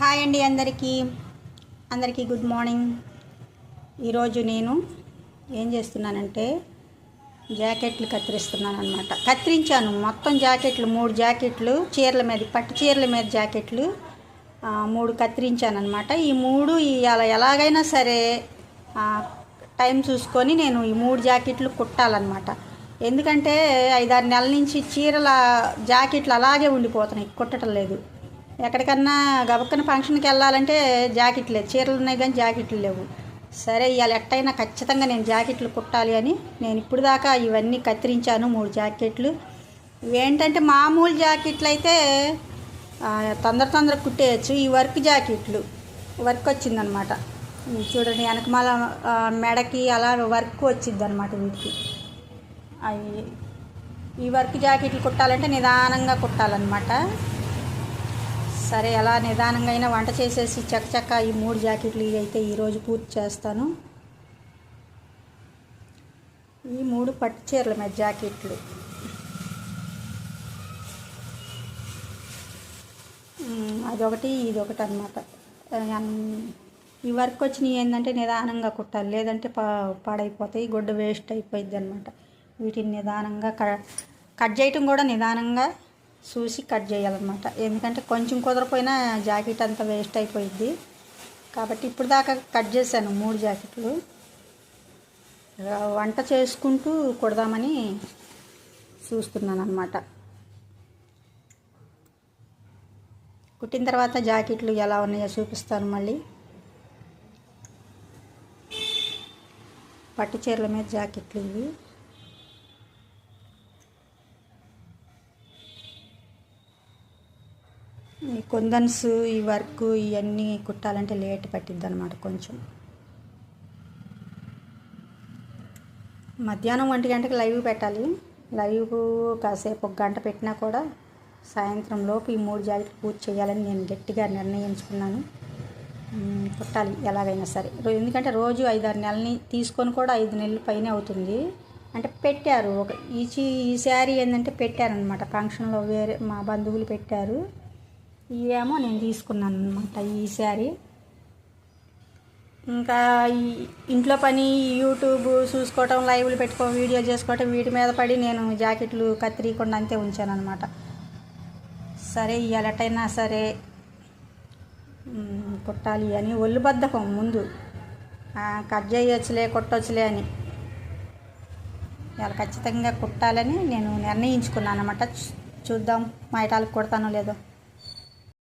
Hi అండి అందరికీ good morning. ఈరోజు నేను ఏం చేస్తున్నానంటే జాకెట్లు కత్తిరిస్తున్నాను అనమాట. కత్తిరించాను మొత్తం జాకెట్లు 3 జాకెట్లు చీరల మీద, పట్టు చీరల మీద జాకెట్లు 3 కత్తిరించాను అనమాట. ఈ 3 ఇవాళ ఎలాగైనా సరే టైం చూసుకొని నేను ఈ 3 జాకెట్లు కుట్టాలన్నమాట. ఎందుకంటే 5-6 నెలల నుంచి చీరల జాకెట్లు అలాగే ఉండిపోతున్నాయి, కుట్టడం లేదు. ఎక్కడికన్నా గబక్కన ఫంక్షన్కి వెళ్ళాలంటే జాకెట్ లేదు, చీరలు ఉన్నాయి కానీ జాకెట్లు లేవు. సరే ఇవాళ ఎట్టయినా ఖచ్చితంగా నేను జాకెట్లు కుట్టాలి అని నేను ఇప్పుడు దాకా ఇవన్నీ కత్తిరించాను 3 జాకెట్లు. ఏంటంటే మామూలు జాకెట్లు అయితే తొందర కుట్టేయచ్చు. ఈ వర్క్ జాకెట్లు వర్క్ వచ్చిందనమాట. చూడండి వెనకమాల మెడకి అలా వర్క్ వచ్చింది అనమాట. వీటికి ఈ వర్క్ జాకెట్లు కుట్టాలంటే నిదానంగా కుట్టాలన్నమాట. సరే అలా నిదానంగా అయినా వంట చేసేసి చక్క ఈ 3 జాకెట్లు అయితే ఈరోజు పూర్తి చేస్తాను. ఈ 3 పట్టు చీరల మీద జాకెట్లు. అదొకటి ఇదొకటి అనమాట. ఈ వర్క్ వచ్చినవి ఏంటంటే నిదానంగా కుట్టాలి, లేదంటే పాడైపోతాయి, గుడ్డ వేస్ట్ అయిపోయింది అనమాట. వీటిని నిదానంగా కట్ చేయటం కూడా నిదానంగా చూసి కట్ చేయాలన్నమాట. ఎందుకంటే కొంచెం కుదరపోయినా జాకెట్ అంతా వేస్ట్ అయిపోయింది. కాబట్టి ఇప్పుడు దాకా కట్ చేశాను 3 జాకెట్లు. వంట చేసుకుంటూ కుడదామని చూస్తున్నాను అనమాట. కుట్టిన తర్వాత జాకెట్లు ఎలా ఉన్నాయో చూపిస్తాను మళ్ళీ. పట్టు చీరల మీద జాకెట్లు ఇవి. ఈ కుందన్స్, ఈ వర్క్ ఇవన్నీ కుట్టాలంటే లేట్ పట్టిద్ది అనమాట. కొంచెం మధ్యాహ్నం 1 గంటకి లైవ్ పెట్టాలి. లైవ్ కాసేపు 1 గంట పెట్టినా కూడా సాయంత్రం లోపు ఈ 3 జాకెట్లు పూర్తి చేయాలని నేను గట్టిగా నిర్ణయించుకున్నాను. కుట్టాలి ఎలాగైనా సరే. ఎందుకంటే రోజు 5-6 నెలలని తీసుకొని కూడా 5 నెలల పైనే అవుతుంది. అంటే పెట్టారు ఈ శారీ ఏంటంటే పెట్టారనమాట. ఫంక్షన్లో వేరే మా బంధువులు పెట్టారు. ఇవేమో నేను తీసుకున్నాను అనమాట ఈ శారీ. ఇంకా ఈ ఇంట్లో పని, యూట్యూబ్ చూసుకోవటం, లైవ్లు పెట్టుకోవడం, వీడియో చేసుకోవటం, వీటి మీద పడి నేను జాకెట్లు కత్తిరీయకుండా అంతే ఉంచాను అనమాట. సరే ఇవాళ ఎట్టయినా సరే కుట్టాలి అని ఒళ్ళు బద్ధకం ముందు, కట్ చేయొచ్చులే కుట్టొచ్చులే అని. ఇవాళ ఖచ్చితంగా కుట్టాలని నేను నిర్ణయించుకున్నాను అనమాట. చూద్దాం మా ఇటాలకు కుడతానో లేదో.